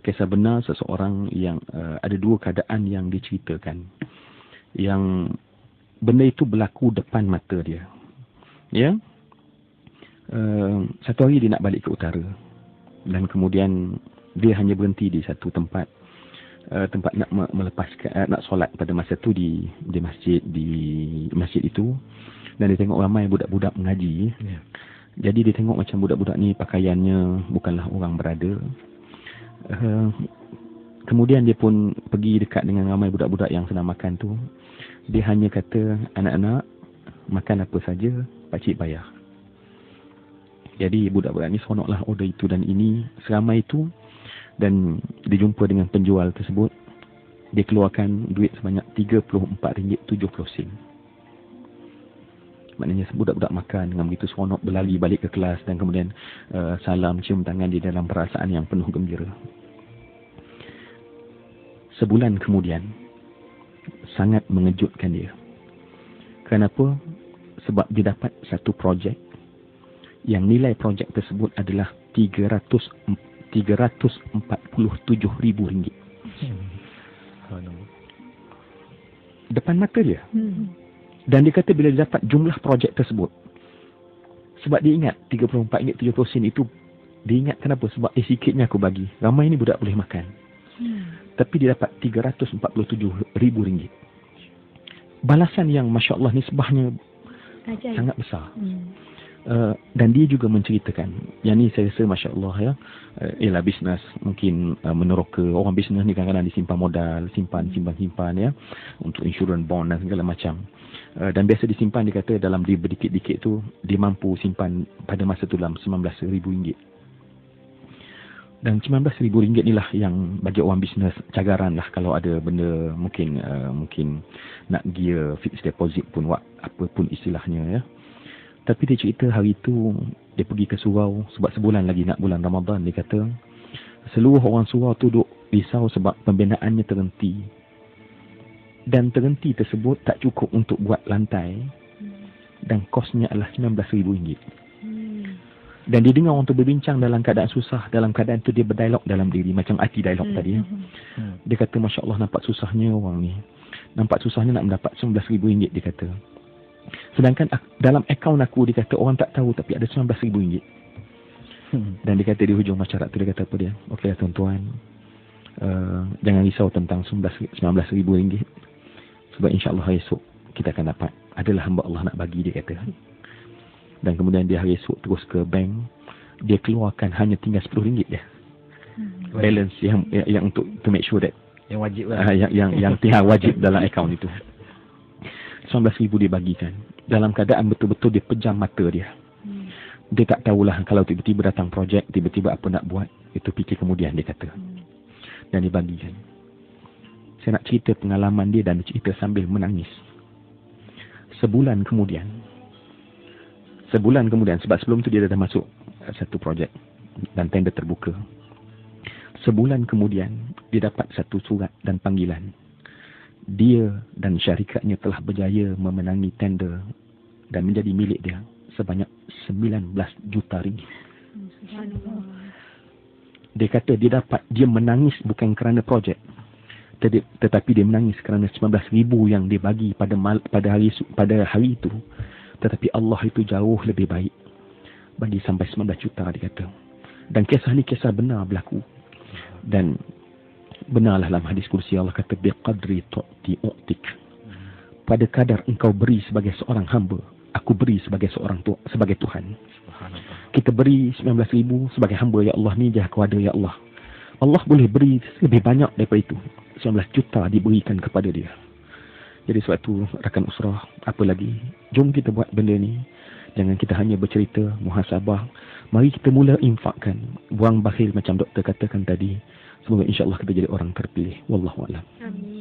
kisah benar seseorang yang ada dua keadaan yang diceritakan. Yang benda itu berlaku depan mata dia. Ya. Satu hari dia nak balik ke utara. Dan kemudian dia hanya berhenti di satu tempat nak melepaskan nak solat pada masa tu di masjid itu, dan dia tengok ramai budak-budak mengaji. Jadi dia tengok macam budak-budak ni pakaiannya bukanlah orang berada. Kemudian dia pun pergi dekat dengan ramai budak-budak yang sedang makan tu. Dia hanya kata, anak-anak makan apa saja, pakcik bayar. Jadi budak-budak ni seronoklah order itu dan ini seramai itu. Dan dia jumpa dengan penjual tersebut. Dia keluarkan duit sebanyak RM34.70. Maknanya budak-budak makan dengan begitu seronok, berlari balik ke kelas dan kemudian salam, cium tangan di dalam perasaan yang penuh gembira. Sebulan kemudian, sangat mengejutkan dia. Kenapa? Sebab dia dapat satu projek yang nilai projek tersebut adalah RM347,000. Depan mata dia. Dan dia kata bila dia dapat jumlah projek tersebut, sebab dia ingat RM34.70 itu, dia ingat kenapa? Sebab sikitnya aku bagi, ramai ni budak boleh makan. Tapi dia dapat RM347,000. Balasan yang Masya Allah nisbahnya sangat besar. Dan dia juga menceritakan, yang ni saya rasa Masya Allah ya, ialah bisnes mungkin meneroka. Orang bisnes ni kadang-kadang disimpan modal, simpan ya, untuk insurans, bond dan segala macam. Dan biasa disimpan, dia kata dalam dia berdikit-dikit tu, dia mampu simpan pada masa tu dalam RM19,000. Dan RM19,000 ni lah yang bagi orang bisnes cagaran lah kalau ada benda mungkin nak gear fixed deposit pun, apa pun istilahnya ya. Tapi dia cerita hari itu dia pergi ke surau sebab sebulan lagi nak bulan Ramadan. Dia kata seluruh orang surau tu duk risau sebab pembinaannya terhenti. Dan terhenti tersebut tak cukup untuk buat lantai. Dan kosnya adalah RM19,000. Dan dia dengar orang tu berbincang dalam keadaan susah. Dalam keadaan tu dia berdialog dalam diri. Macam arti dialog tadi. Dia kata Masya Allah, nampak susahnya orang ni. Nampak susahnya nak mendapat RM19,000, dia kata. Sedangkan dalam akaun aku, dia kata orang tak tahu tapi ada RM19,000. Dan dia kata di hujung masyarakat tu, dia kata apa dia? Okeylah tuan-tuan, jangan risau tentang RM19,000. Sebab insyaAllah hari esok kita akan dapat. Adalah hamba Allah nak bagi, dia kata. Dan kemudian dia hari esok terus ke bank. Dia keluarkan hanya tinggal RM10 dia. Balance yang untuk to make sure that yang wajib lah. yang tinggal wajib dalam akaun itu. RM19,000 dia bagikan. Dalam keadaan betul-betul dia pejam mata dia. Dia tak tahulah kalau tiba-tiba datang projek, tiba-tiba apa nak buat. Itu fikir kemudian, dia kata. Dan dia bagikan. Saya nak cerita pengalaman dia dan cerita sambil menangis. Sebulan kemudian, sebab sebelum tu dia dah masuk satu projek dan tender terbuka. Sebulan kemudian, dia dapat satu surat dan panggilan. Dia dan syarikatnya telah berjaya memenangi tender dan menjadi milik dia sebanyak RM19 juta. Dia kata dia menangis bukan kerana projek, tetapi dia menangis kerana RM19,000 yang dia bagi pada hari itu. Tetapi Allah itu jauh lebih baik bagi sampai RM19 juta, dia kata. Dan kisah ni kisah benar berlaku. Dan benarlah dalam hadis kursi Allah kata biqadri tu'ti u'tik. Pada kadar engkau beri sebagai seorang hamba, aku beri sebagai sebagai Tuhan. Kita beri RM19,000 sebagai hamba, ya Allah, ni je aku ada, ya Allah. Allah boleh beri lebih banyak daripada itu. RM19 juta diberikan kepada dia. Jadi sebab tu rakan usrah, apa lagi? Jom kita buat benda ni. Jangan kita hanya bercerita, muhasabah. Mari kita mula infakkan. Buang bakhil macam doktor katakan tadi. Semoga insya-Allah kita jadi orang terpilih. Wallahu a'lam. Amin.